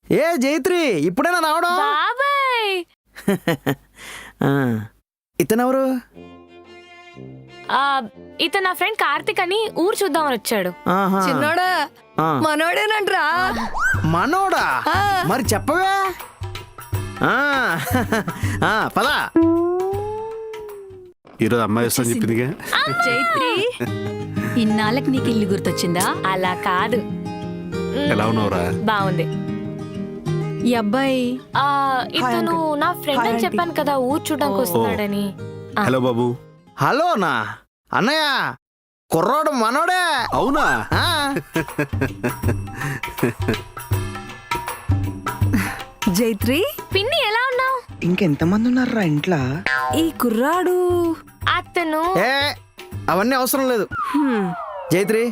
ఏ జైత్రి ఇప్పుడైనా రావడం? బాబాయ్ ఇతనెవరు? ఇతను నా ఫ్రెండ్ కార్తిక్ అని ఊరు చూద్దామని వచ్చాడు. చిన్నోడా మనోడేనంట్రా. మనోడా? మరి చెప్పవే. పదా ఈరోజు అమ్మాయి వస్తా చెప్పిందిగా. చైత్రి ఇన్నాళ్ళకి నీకు ఇల్లు గుర్తొచ్చిందా? అలా కాదు. ఎలా ఉన్నావురా? బాగుంది. ఈ అబ్బాయి ఇతను నా ఫ్రెండ్ అని చెప్పాను కదా, ఊరు చూడడానికి వస్తున్నాడని. హలో బాబు. హలోనా అన్నయ్య, కుర్రోడు మనోడే. అవునా? జైత్రి పిన్ని ఎలా ఉన్నావు? ఇంకెంతమంది ఉన్నారా ఇంట్లో? ఈ కుర్రాడు అతను అవన్నీ అవసరం లేదు. జైత్రి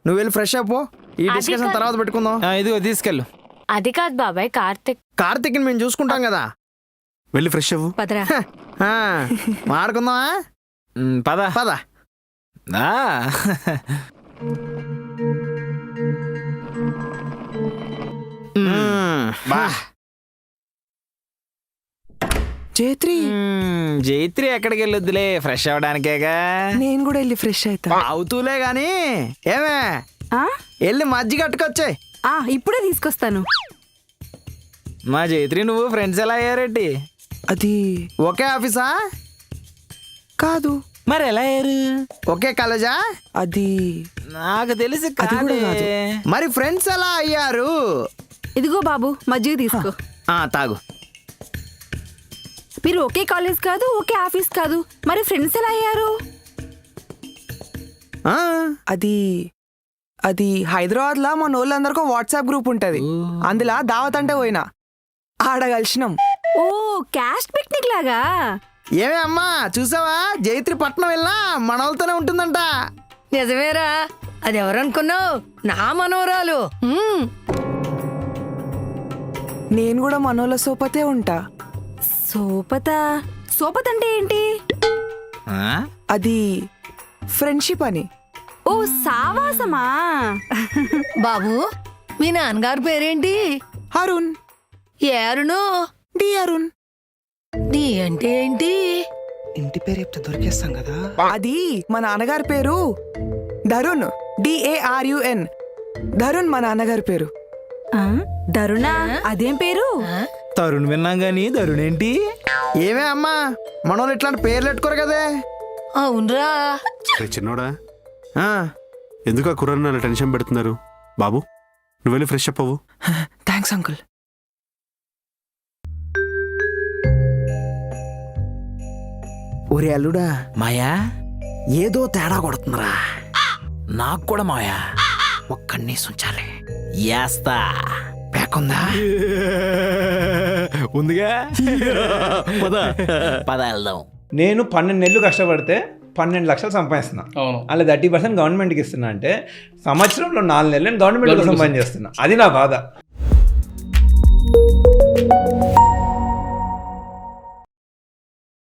నువ్వు వెళ్ళి ఫ్రెష్ అవ్వు, ఈ డిస్కషన్ తర్వాత పెట్టుకుందాం. ఇదిగో తీసుకెళ్ళు. అది కాదు బాబాయ్, కార్తిక్ ని మేము చూసుకుంటాం కదా. వెళ్ళి ఫ్రెష్ అవ్వు. పదరా మాడుకుందామా? పద పద. జైత్రి జైత్రి ఎక్కడికి వెళ్ళొద్దులే, ఫ్రెష్ అవడానికేగా. నేను కూడా వెళ్ళి ఫ్రెష్ అవుతా. అవుతూలే గాని ఏమే వెళ్ళి మజ్జిగ కట్టుకొచ్చాయి. ఇప్పుడే తీసుకొస్తాను. మా జైత్రి నువ్వు ఫ్రెండ్స్ ఎలా అయ్యారేంటి? అది ఒకే ఆఫీసా? కాదు. మరి ఎలా అయ్యారు? ఒకే కాలేజా? అది నాకు తెలిసి అది కూడా కాదు. మరి ఫ్రెండ్స్ ఎలా అయ్యారు? ఇదిగో బాబు మజ్జిగ తీసుకో. తాగు. మీరు ఒకే కాలేజ్ కాదు, ఒకే ఆఫీస్ కాదు, మరి ఫ్రెండ్స్ ఎలా అయ్యారు? అది అది హైదరాబాద్ లా మన వాళ్ళందరికీ వాట్సాప్ గ్రూప్ ఉంటది. అందులో దావత్ అంటే పోయినా ఆడ కలిసినాం. ఓ క్యాస్ట్ పిక్నిక్ లాగా. ఏమే అమ్మా చూసావా, జైత్రి పట్నం వెళ్ళా మన వాళ్ళతోనే ఉంటుందంట. నిజమేరా, అది ఎవరనుకున్నావు? నా మనోరాలు. నేను కూడా మనోళ్ళ సోపతే ఉంటా. సోపత్ అంటే ఏంటి? అది ఫ్రెండ్షిప్ అని. ఓ సావాసమా. బాబు మీ నాన్నగారు పేరేంటి? అరుణ్. ఏ అరుణు? డి అరుణ్. నీ అంటే ఏంటి? ఇంటి పేరు చెప్తే దొరికేస్తాం కదా. అది మా నాన్నగారి పేరు ధరుణ్, DARUN. ధరుణ్ మా నాన్నగారి పేరు. ధరుణా? అదేం పేరు? తరుణ్ విన్నాం గాని ధరుణ్ ఏంటి? ఏమే అమ్మా మనోళ్ళు ఇట్లాంటి పేర్లు పెట్టుకోరు కదే. అవునరా. చిన్నోడా ఎందుకు ఆ కుర్రాన్ని అలా టెన్షన్ పెడుతున్నారు? బాబు నువ్వు వెళ్ళి ఫ్రెష్ అప్ అవ్వు. Thanks uncle. ఒరే అల్లుడా, మాయా ఏదో తేడా కొడుతుందిరా. నాకు కూడా మాయా. ఒక్కడిని సుంచాలి. యాస్తా పేకుందా? ఉందిగా. పద వెళ్దాం. నేను 12 నెలలు కష్టపడితే 12 లక్షలు సంపాదిస్తున్నా. అలా 30% గవర్నమెంట్కి ఇస్తున్నా అంటే సంవత్సరంలో 4 నెలలు నేను గవర్నమెంట్ కోసం పని చేస్తున్నా. అది నా బాధ.